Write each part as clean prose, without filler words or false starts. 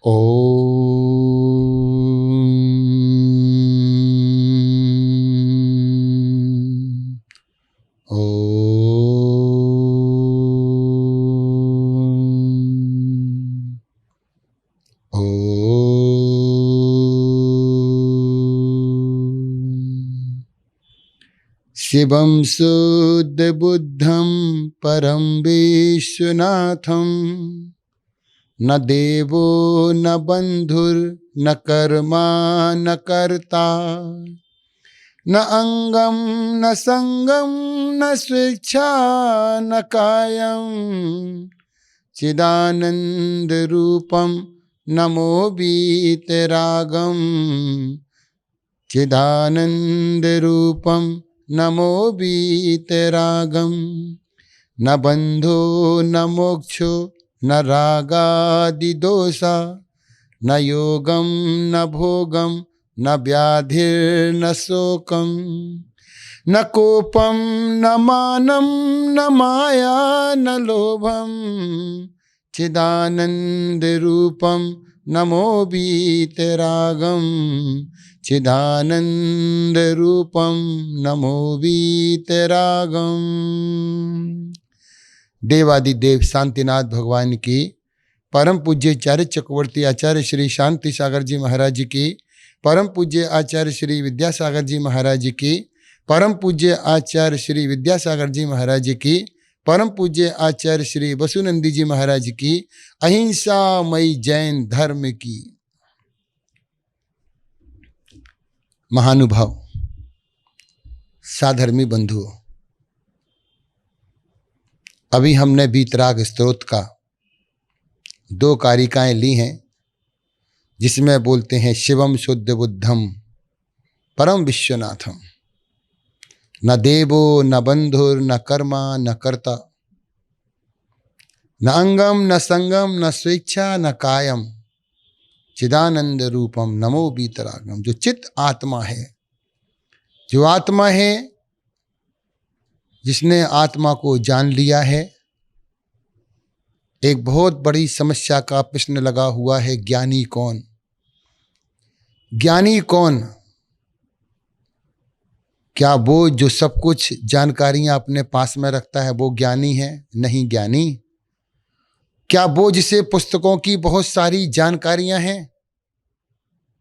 ओम ओम ओम। शिवं शुद्धबुद्धं परं विश्वनाथं न देवो न बंधुर्न कर्मा न कर्ता न अंगम न संगम न स्वेच्छा न कायम चिदानंद रूपम नमो वीतरागम चिदानंद रूपम नमो वीतरागम न बंधो न मोक्षो न रागादि दोषा न योगम न भोगम न व्याधिर्न शोकम न कोपम न मानम न माया न लोभम चिदानंद रूपम नमो वीतरागम चिदानंद रूपम नमो वीतरागम। देवादिदेव शांतिनाथ भगवान की, परम पूज्य आचार्य चक्रवर्ती आचार्य श्री शांति सागर जी महाराज जी की, परम पूज्य आचार्य श्री विद्यासागर जी महाराज जी की, परम पूज्य आचार्य श्री विद्यासागर जी महाराज जी की, परम पूज्य आचार्य श्री वसुनंदी जी महाराज की, अहिंसामयी जैन धर्म की। महानुभाव साधर्मी बंधुओं, अभी हमने वीतराग स्तोत्र का 2 कारिकाएं ली हैं, जिसमें बोलते हैं शिवम शुद्ध बुद्धम परम विश्वनाथम न देवो न बंधुर न कर्मा न कर्ता न अंगम न संगम न स्वेच्छा न कायम चिदानंद रूपम नमो वीतरागम। जो चित आत्मा है, जो आत्मा है, जिसने आत्मा को जान लिया है। एक बहुत बड़ी समस्या का प्रश्न लगा हुआ है, ज्ञानी कौन? ज्ञानी कौन? क्या वो जो सब कुछ जानकारियां अपने पास में रखता है वो ज्ञानी है? नहीं ज्ञानी। क्या वो जिसे पुस्तकों की बहुत सारी जानकारियां हैं?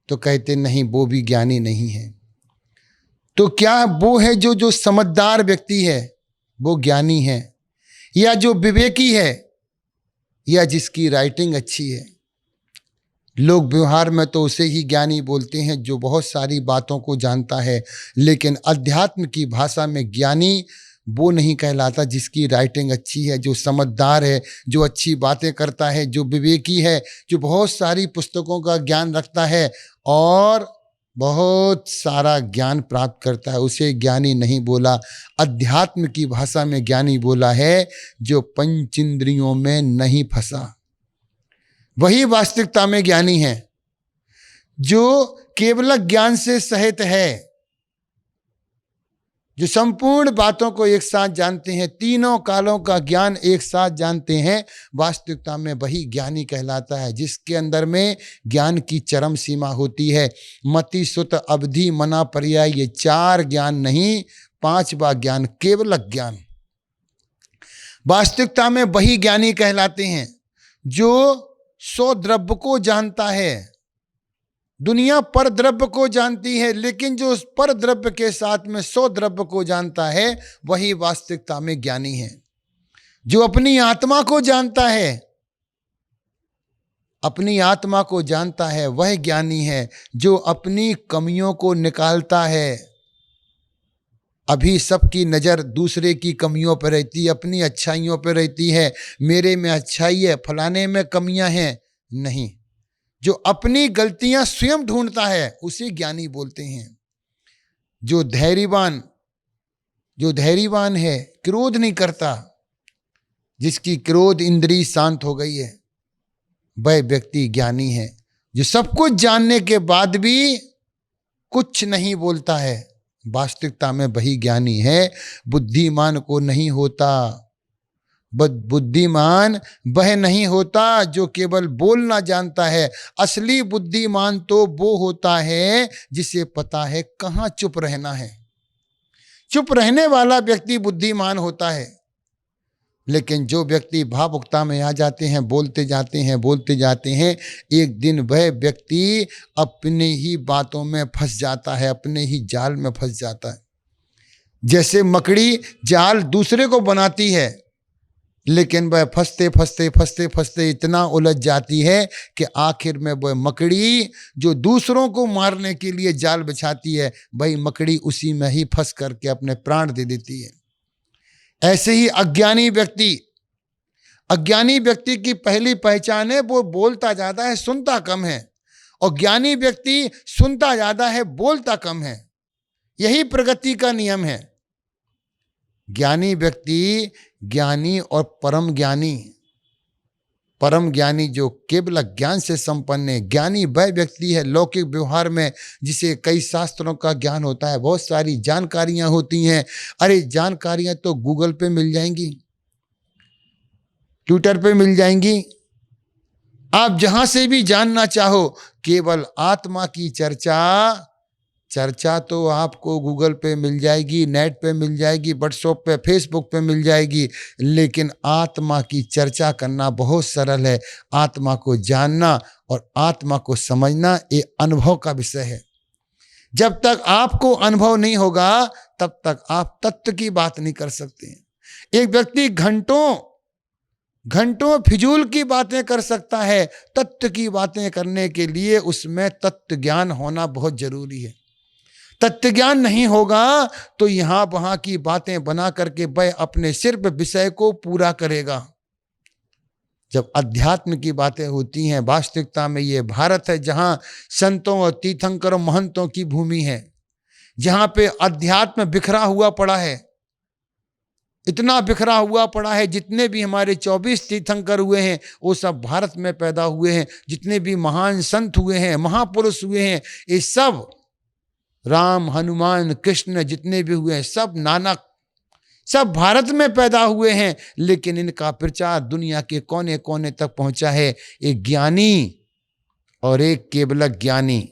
तो कहते नहीं, वो भी ज्ञानी नहीं है। तो क्या वो है जो समझदार व्यक्ति है वो ज्ञानी है, या जो विवेकी है, या जिसकी राइटिंग अच्छी है? लोग व्यवहार में तो उसे ही ज्ञानी बोलते हैं जो बहुत सारी बातों को जानता है, लेकिन अध्यात्म की भाषा में ज्ञानी वो नहीं कहलाता जिसकी राइटिंग अच्छी है, जो समझदार है, जो अच्छी बातें करता है, जो विवेकी है, जो बहुत सारी पुस्तकों का ज्ञान रखता है और बहुत सारा ज्ञान प्राप्त करता है, उसे ज्ञानी नहीं बोला। अध्यात्म की भाषा में ज्ञानी बोला है जो पंचेंद्रियों में नहीं फंसा, वही वास्तविकता में ज्ञानी है। जो केवल ज्ञान से सहित है, जो संपूर्ण बातों को एक साथ जानते हैं, तीनों कालों का ज्ञान एक साथ जानते हैं, वास्तविकता में वही ज्ञानी कहलाता है, जिसके अंदर में ज्ञान की चरम सीमा होती है। मति सुत अवधि मना पर्याय, ये 4 ज्ञान नहीं, 5वां ज्ञान केवल ज्ञान। वास्तविकता में वही ज्ञानी कहलाते हैं जो 100 द्रव्य को जानता है। दुनिया पर द्रव्य को जानती है, लेकिन जो उस पर द्रव्य के साथ में 100 द्रव्य को जानता है वही वास्तविकता में ज्ञानी है। जो अपनी आत्मा को जानता है, अपनी आत्मा को जानता है, वह ज्ञानी है। जो अपनी कमियों को निकालता है, अभी सबकी नज़र दूसरे की कमियों पर रहती है, अपनी अच्छाइयों पर रहती है, मेरे में अच्छाई है, फलाने में कमियां हैं। नहीं, जो अपनी गलतियां स्वयं ढूंढता है उसे ज्ञानी बोलते हैं। जो धैर्यवान है, क्रोध नहीं करता, जिसकी क्रोध इंद्रिय शांत हो गई है, वह व्यक्ति ज्ञानी है। जो सब कुछ जानने के बाद भी कुछ नहीं बोलता है, वास्तविकता में वही ज्ञानी है। बुद्धिमान को नहीं होता, बुद्धिमान वह नहीं होता जो केवल बोलना जानता है। असली बुद्धिमान तो वो होता है जिसे पता है कहाँ चुप रहना है। चुप रहने वाला व्यक्ति बुद्धिमान होता है। लेकिन जो व्यक्ति भावुकता में आ जाते हैं, बोलते जाते हैं, एक दिन वह व्यक्ति अपने ही बातों में फंस जाता है, अपने ही जाल में फंस जाता है। जैसे मकड़ी जाल दूसरे को बनाती है, लेकिन वह फंसते इतना उलझ जाती है कि आखिर में वह मकड़ी जो दूसरों को मारने के लिए जाल बिछाती है, वही मकड़ी उसी में ही फंस करके अपने प्राण दे देती है। ऐसे ही अज्ञानी व्यक्ति की पहली पहचान है वो बोलता ज्यादा है, सुनता कम है। और ज्ञानी व्यक्ति सुनता ज्यादा है, बोलता कम है। यही प्रगति का नियम है। ज्ञानी व्यक्ति, ज्ञानी और परम ज्ञानी जो केवल ज्ञान से संपन्न है। ज्ञानी वह व्यक्ति है लौकिक व्यवहार में जिसे कई शास्त्रों का ज्ञान होता है, बहुत सारी जानकारियां होती हैं। अरे जानकारियां तो गूगल पे मिल जाएंगी, ट्विटर पे मिल जाएंगी, आप जहां से भी जानना चाहो। केवल आत्मा की चर्चा तो आपको गूगल पे मिल जाएगी, नेट पे मिल जाएगी, व्हाट्सएप पे, फेसबुक पे मिल जाएगी। लेकिन आत्मा की चर्चा करना बहुत सरल है। आत्मा को जानना और आत्मा को समझना ये अनुभव का विषय है। जब तक आपको अनुभव नहीं होगा तब तक आप तत्व की बात नहीं कर सकते। एक व्यक्ति घंटों फिजूल की बातें कर सकता है, तत्व की बातें करने के लिए उसमें तत्व ज्ञान होना बहुत जरूरी है। तत्व ज्ञान नहीं होगा तो यहां वहां की बातें बना करके वह अपने सिर्फ विषय को पूरा करेगा। जब अध्यात्म की बातें होती हैं, वास्तविकता में ये भारत है जहां संतों और तीर्थंकरों महंतों की भूमि है, जहां पे अध्यात्म बिखरा हुआ पड़ा है, इतना बिखरा हुआ पड़ा है। जितने भी हमारे 24 तीर्थंकर हुए हैं वो सब भारत में पैदा हुए हैं। जितने भी महान संत हुए हैं, महापुरुष हुए हैं, ये सब राम, हनुमान, कृष्ण जितने भी हुए हैं, सब नानक, सब भारत में पैदा हुए हैं। लेकिन इनका प्रचार दुनिया के कोने कोने तक पहुंचा है। एक ज्ञानी और एक केवल ज्ञानी,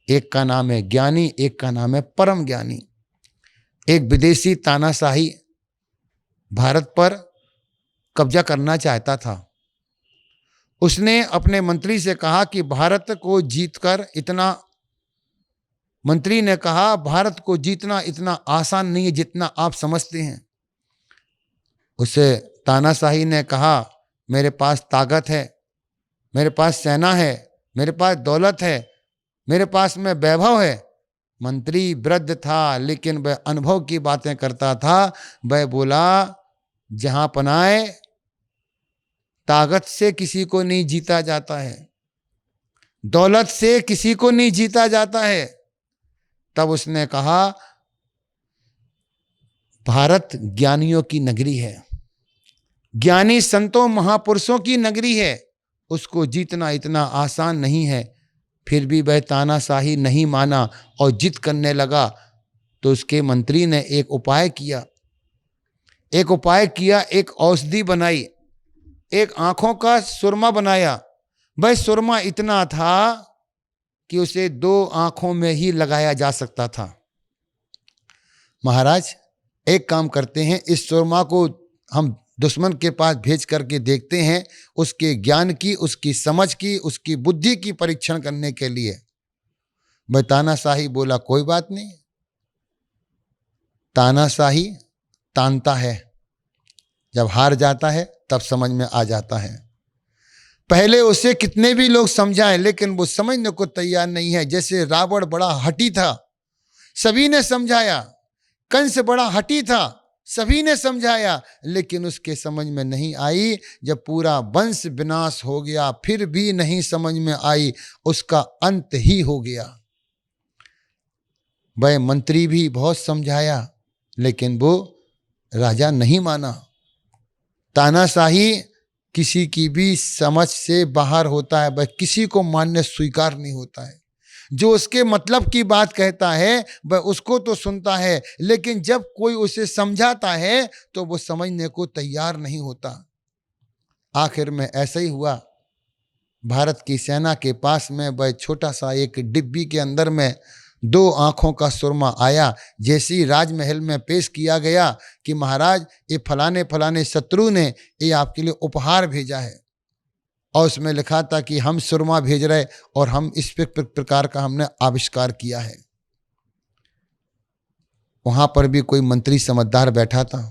एक का नाम है ज्ञानी, एक का नाम है परम ज्ञानी। एक विदेशी तानाशाही भारत पर कब्जा करना चाहता था। उसने अपने मंत्री से कहा कि भारत को जीतकर इतना, मंत्री ने कहा भारत को जीतना इतना आसान नहीं है जितना आप समझते हैं। उसे तानाशाही ने कहा मेरे पास ताकत है, मेरे पास सेना है, मेरे पास दौलत है, मेरे पास में वैभव है। मंत्री वृद्ध था लेकिन वह अनुभव की बातें करता था। वह बोला जहां पनाए ताकत से किसी को नहीं जीता जाता है, दौलत से किसी को नहीं जीता जाता है। तब उसने कहा भारत ज्ञानियों की नगरी है, ज्ञानी संतों महापुरुषों की नगरी है, उसको जीतना इतना आसान नहीं है। फिर भी वह तानाशाही नहीं माना और जिद करने लगा। तो उसके मंत्री ने एक उपाय किया, एक औषधि बनाई, एक आंखों का सुरमा बनाया। वह सुरमा इतना था कि उसे 2 आंखों में ही लगाया जा सकता था। महाराज एक काम करते हैं, इस सुरमा को हम दुश्मन के पास भेज करके देखते हैं, उसके ज्ञान की, उसकी समझ की, उसकी बुद्धि की परीक्षण करने के लिए। वह तानाशाही बोला कोई बात नहीं। तानाशाही तानता है, जब हार जाता है तब समझ में आ जाता है। पहले उसे कितने भी लोग समझाएं लेकिन वो समझने को तैयार नहीं है। जैसे रावण बड़ा हठी था, सभी ने समझाया, कंस बड़ा हठी था, सभी ने समझाया, लेकिन उसके समझ में नहीं आई। जब पूरा वंश विनाश हो गया फिर भी नहीं समझ में आई, उसका अंत ही हो गया। वह मंत्री भी बहुत समझाया लेकिन वो राजा नहीं माना। तानाशाही किसी की भी समझ से बाहर होता है, वह किसी को मानने स्वीकार नहीं होता है। जो उसके मतलब की बात कहता है वह उसको तो सुनता है, लेकिन जब कोई उसे समझाता है तो वो समझने को तैयार नहीं होता। आखिर में ऐसा ही हुआ। भारत की सेना के पास में वह छोटा सा एक डिब्बी के अंदर में 2 आंखों का सुरमा आया। जैसे ही राजमहल में पेश किया गया कि महाराज ये फलाने फलाने शत्रु ने ये आपके लिए उपहार भेजा है, और उसमें लिखा था कि हम सुरमा भेज रहे और हम इस प्रकार का हमने आविष्कार किया है। वहां पर भी कोई मंत्री समझदार बैठा था।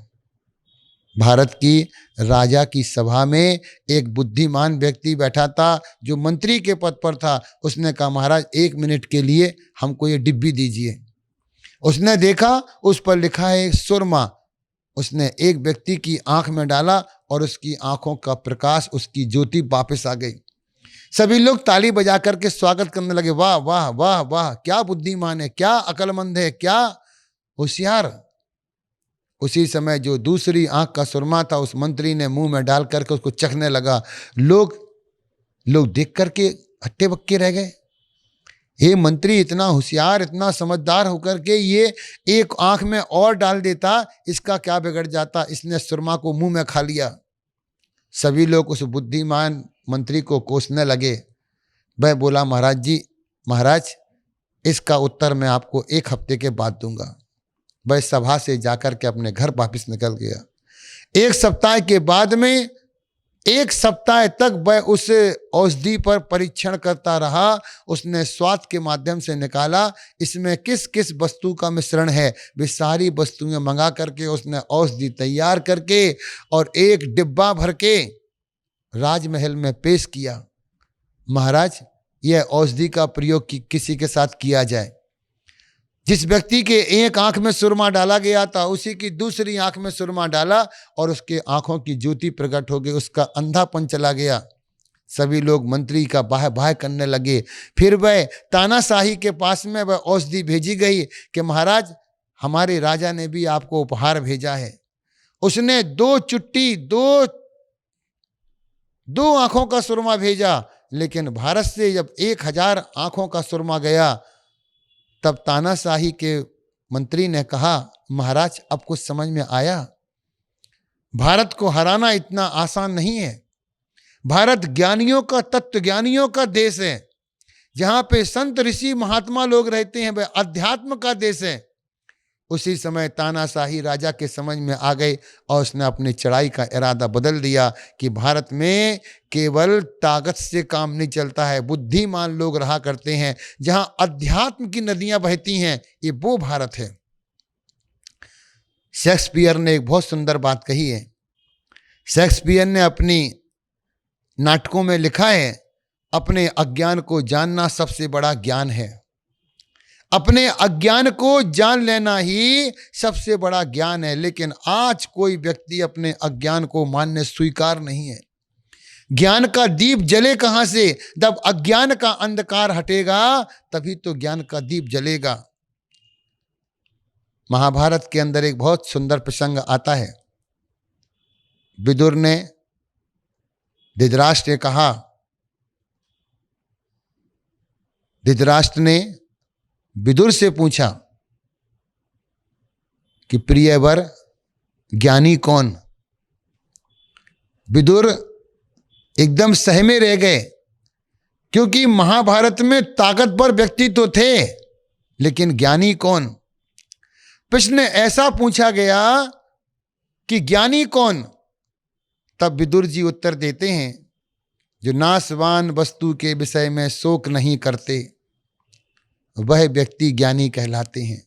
भारत की राजा की सभा में एक बुद्धिमान व्यक्ति बैठा था जो मंत्री के पद पर था। उसने कहा महाराज 1 मिनट के लिए हमको ये डिब्बी दीजिए। उसने देखा उस पर लिखा है सुरमा। उसने एक व्यक्ति की आंख में डाला और उसकी आंखों का प्रकाश, उसकी ज्योति वापस आ गई। सभी लोग ताली बजा करके स्वागत करने लगे। वाह वाह वाह वाह, क्या बुद्धिमान है, क्या अक्लमंद है, क्या होशियार। उसी समय जो दूसरी आंख का सुरमा था उस मंत्री ने मुंह में डाल करके उसको चखने लगा। लोग देख करके हट्टे बक्के रह गए। ये मंत्री इतना होशियार, इतना समझदार होकर के ये एक आंख में और डाल देता, इसका क्या बिगड़ जाता। इसने सुरमा को मुंह में खा लिया। सभी लोग उस बुद्धिमान मंत्री को कोसने लगे। वह बोला महाराज जी, महाराज इसका उत्तर मैं आपको 1 हफ्ते के बाद दूंगा। वह सभा से जाकर के अपने घर वापस निकल गया। 1 सप्ताह के बाद में 1 सप्ताह तक वह उस औषधि पर परीक्षण करता रहा। उसने स्वाद के माध्यम से निकाला इसमें किस किस वस्तु का मिश्रण है। वे सारी वस्तुएं मंगा करके उसने औषधि तैयार करके और एक डिब्बा भर के राजमहल में पेश किया। महाराज, यह औषधि का प्रयोग किसी के साथ किया जाए। जिस व्यक्ति के एक आंख में सुरमा डाला गया था उसी की दूसरी आंख में सुरमा डाला और उसके आंखों की ज्योति प्रकट हो गई, उसका अंधापन चला गया। सभी लोग मंत्री का बाह बाह करने लगे। फिर वह तानाशाही के पास में वह औषधि भेजी गई कि महाराज हमारे राजा ने भी आपको उपहार भेजा है। उसने 2 चुट्टी दो आंखों का सुरमा भेजा, लेकिन भारत से जब 1000 आंखों का सुरमा गया तब तानाशाही के मंत्री ने कहा महाराज अब कुछ समझ में आया। भारत को हराना इतना आसान नहीं है। भारत ज्ञानियों का, तत्व ज्ञानियों का देश है। जहां पे संत ऋषि महात्मा लोग रहते हैं वह अध्यात्म का देश है। उसी समय तानाशाही राजा के समझ में आ गए और उसने अपनी चढ़ाई का इरादा बदल दिया कि भारत में केवल ताकत से काम नहीं चलता है, बुद्धिमान लोग रहा करते हैं। जहां अध्यात्म की नदियां बहती हैं ये वो भारत है। शेक्सपियर ने एक बहुत सुंदर बात कही है। शेक्सपियर ने अपनी नाटकों में लिखा है अपने अज्ञान को जानना सबसे बड़ा ज्ञान है। अपने अज्ञान को जान लेना ही सबसे बड़ा ज्ञान है। लेकिन आज कोई व्यक्ति अपने अज्ञान को मानने स्वीकार नहीं है। ज्ञान का दीप जले कहां से? जब अज्ञान का अंधकार हटेगा तभी तो ज्ञान का दीप जलेगा। महाभारत के अंदर एक बहुत सुंदर प्रसंग आता है। विदुर ने धृतराष्ट्र कहा, धृतराष्ट्र ने विदुर से पूछा कि प्रियवर ज्ञानी कौन? विदुर एकदम सहमे रह गए, क्योंकि महाभारत में ताकतवर व्यक्ति तो थे लेकिन ज्ञानी कौन? प्रश्न ऐसा पूछा गया कि ज्ञानी कौन? तब विदुर जी उत्तर देते हैं, जो नाशवान वस्तु के विषय में शोक नहीं करते वह व्यक्ति ज्ञानी कहलाते हैं।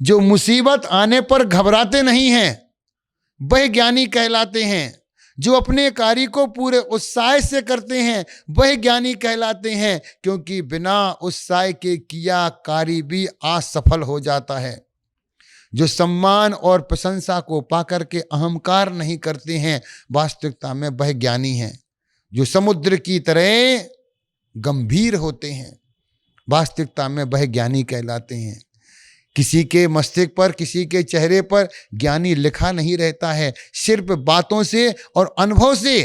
जो मुसीबत आने पर घबराते नहीं हैं वह ज्ञानी कहलाते हैं। जो अपने कार्य को पूरे उत्साह से करते हैं वह ज्ञानी कहलाते हैं, क्योंकि बिना उत्साह के किया कार्य भी असफल हो जाता है। जो सम्मान और प्रशंसा को पाकर के अहंकार नहीं करते हैं वास्तविकता में वह ज्ञानी हैं। जो समुद्र की तरह गंभीर होते हैं वास्तविकता में वह ज्ञानी कहलाते हैं। किसी के मस्तिष्क पर, किसी के चेहरे पर ज्ञानी लिखा नहीं रहता है, सिर्फ बातों से और अनुभव से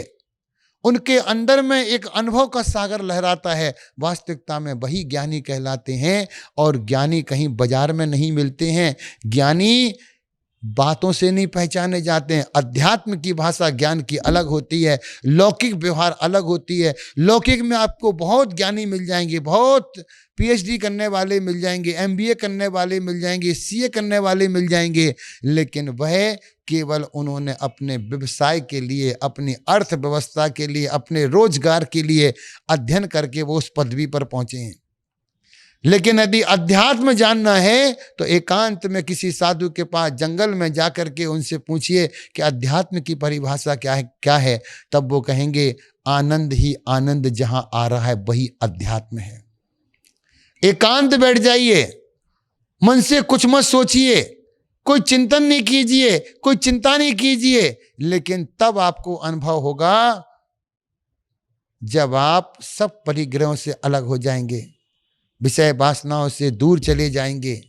उनके अंदर में एक अनुभव का सागर लहराता है। वास्तविकता में वही ज्ञानी कहलाते हैं। और ज्ञानी कहीं बाजार में नहीं मिलते हैं। ज्ञानी बातों से नहीं पहचाने जाते हैं। अध्यात्म की भाषा ज्ञान की अलग होती है, लौकिक व्यवहार अलग होती है। लौकिक में आपको बहुत ज्ञानी मिल जाएंगे, बहुत पीएचडी करने वाले मिल जाएंगे, एमबीए करने वाले मिल जाएंगे, सीए करने वाले मिल जाएंगे, लेकिन वह केवल उन्होंने अपने व्यवसाय के लिए, अपनी अर्थव्यवस्था के लिए, अपने रोजगार के लिए अध्ययन करके वो उस पदवी पर पहुंचे हैं। लेकिन यदि अध्यात्म जानना है तो एकांत में किसी साधु के पास जंगल में जाकर के उनसे पूछिए कि अध्यात्म की परिभाषा क्या है। तब वो कहेंगे आनंद ही आनंद, जहां आ रहा है वही अध्यात्म है। एकांत बैठ जाइए, मन से कुछ मत सोचिए, कोई चिंतन नहीं कीजिए, कोई चिंता नहीं कीजिए, लेकिन तब आपको अनुभव होगा जब आप सब परिग्रहों से अलग हो जाएंगे, विषय वासनाओं से दूर चले जाएंगे,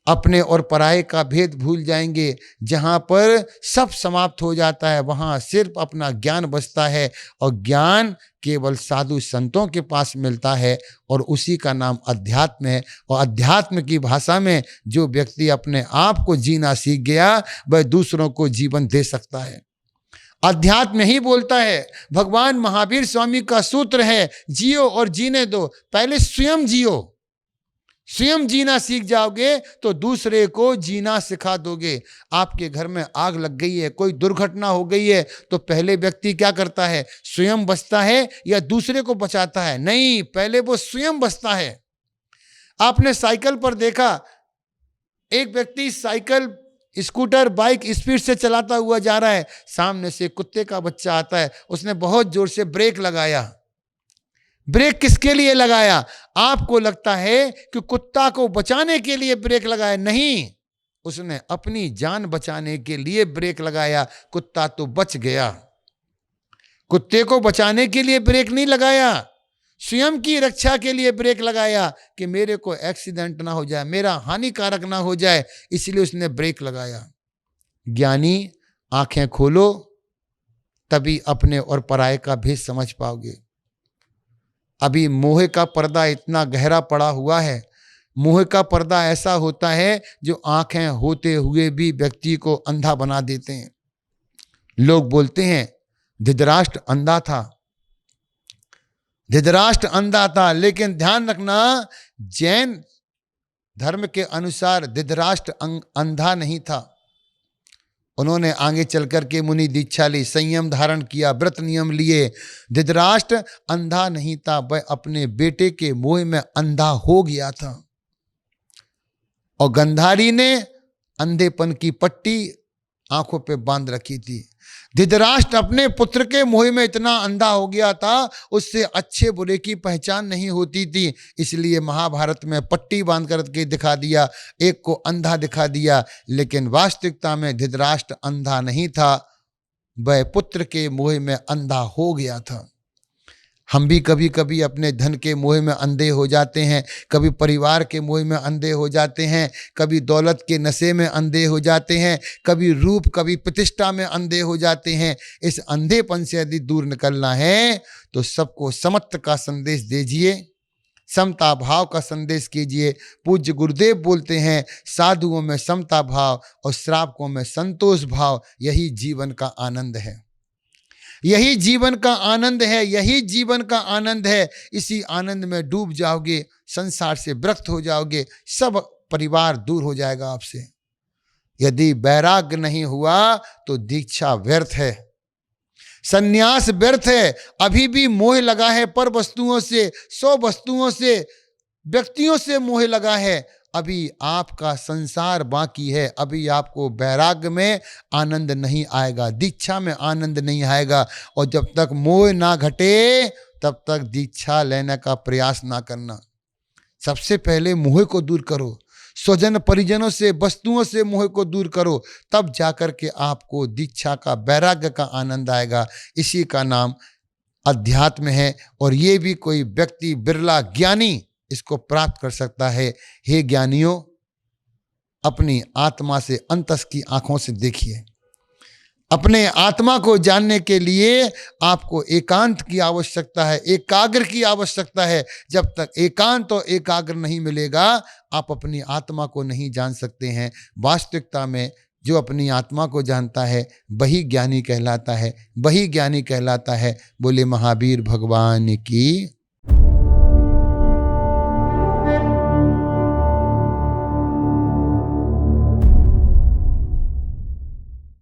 अपने और पराये का भेद भूल जाएंगे। जहां पर सब समाप्त हो जाता है वहां सिर्फ अपना ज्ञान बचता है, और ज्ञान केवल साधु संतों के पास मिलता है, और उसी का नाम अध्यात्म है। और अध्यात्म की भाषा में जो व्यक्ति अपने आप को जीना सीख गया वह दूसरों को जीवन दे सकता है। अध्यात्म ही बोलता है। भगवान महावीर स्वामी का सूत्र है, जियो और जीने दो। पहले स्वयं जियो, स्वयं जीना सीख जाओगे तो दूसरे को जीना सिखा दोगे। आपके घर में आग लग गई है, कोई दुर्घटना हो गई है, तो पहले व्यक्ति क्या करता है? स्वयं बचता है या दूसरे को बचाता है? नहीं, पहले वो स्वयं बचता है। आपने साइकिल पर देखा, एक व्यक्ति साइकिल, स्कूटर, बाइक स्पीड से चलाता हुआ जा रहा है, सामने से कुत्ते का बच्चा आता है, उसने बहुत जोर से ब्रेक लगाया। ब्रेक किसके लिए लगाया? आपको लगता है कि कुत्ता को बचाने के लिए ब्रेक लगाया, नहीं, उसने अपनी जान बचाने के लिए ब्रेक लगाया। कुत्ता तो बच गया। कुत्ते को बचाने के लिए ब्रेक नहीं लगाया, स्वयं की रक्षा के लिए ब्रेक लगाया कि मेरे को एक्सीडेंट ना हो जाए, मेरा हानिकारक ना हो जाए, इसलिए उसने ब्रेक लगाया। ज्ञानी, आंखें खोलो, तभी अपने और पराये का भेद समझ पाओगे। अभी मोह का पर्दा इतना गहरा पड़ा हुआ है। मोह का पर्दा ऐसा होता है जो आंखें होते हुए भी व्यक्ति को अंधा बना देते हैं। लोग बोलते हैं धृतराष्ट्र अंधा था, धृतराष्ट्र अंधा था, लेकिन ध्यान रखना, जैन धर्म के अनुसार धृतराष्ट्र अंधा नहीं था। उन्होंने आगे चलकर के मुनि दीक्षा ली, संयम धारण किया, व्रत नियम लिए। धृतराष्ट्र अंधा नहीं था, वह अपने बेटे के मोह में अंधा हो गया था। और गंधारी ने अंधेपन की पट्टी आंखों पे बांध रखी थी। धृतराष्ट्र अपने पुत्र के मोह में इतना अंधा हो गया था, उससे अच्छे बुरे की पहचान नहीं होती थी, इसलिए महाभारत में पट्टी बांध करके दिखा दिया, एक को अंधा दिखा दिया। लेकिन वास्तविकता में धृतराष्ट्र अंधा नहीं था, वह पुत्र के मोह में अंधा हो गया था। हम भी कभी कभी अपने धन के मोह में अंधे हो जाते हैं, कभी परिवार के मोह में अंधे हो जाते हैं, कभी दौलत के नशे में अंधे हो जाते हैं, कभी रूप, कभी प्रतिष्ठा में अंधे हो जाते हैं। इस अंधेपन से यदि दूर निकलना है तो सबको समत्व का संदेश दीजिए, समता भाव का संदेश कीजिए। पूज्य गुरुदेव बोलते हैं, साधुओं में समता भाव और श्रावकों में संतोष भाव, यही जीवन का आनंद है, यही जीवन का आनंद है, यही जीवन का आनंद है। इसी आनंद में डूब जाओगे, संसार से विरक्त हो जाओगे, सब परिवार दूर हो जाएगा आपसे। यदि वैराग्य नहीं हुआ तो दीक्षा व्यर्थ है, संन्यास व्यर्थ है। अभी भी मोह लगा है पर वस्तुओं से, 100 वस्तुओं से, व्यक्तियों से मोह लगा है। अभी आपका संसार बाकी है, अभी आपको वैराग्य में आनंद नहीं आएगा, दीक्षा में आनंद नहीं आएगा। और जब तक मोह ना घटे तब तक दीक्षा लेने का प्रयास ना करना। सबसे पहले मोह को दूर करो, स्वजन परिजनों से, वस्तुओं से मोह को दूर करो, तब जाकर के आपको दीक्षा का, वैराग्य का आनंद आएगा। इसी का नाम अध्यात्म है, और ये भी कोई व्यक्ति बिरला ज्ञानी इसको प्राप्त कर सकता है। हे ज्ञानियों, अपनी आत्मा से, अंतस की आंखों से देखिए। अपने आत्मा को जानने के लिए आपको एकांत की आवश्यकता है, एकाग्र की आवश्यकता है। जब तक एकांत और एकाग्र नहीं मिलेगा, आप अपनी आत्मा को नहीं जान सकते हैं। वास्तविकता में जो अपनी आत्मा को जानता है वही ज्ञानी कहलाता है, वही ज्ञानी कहलाता है। बोले महावीर भगवान की।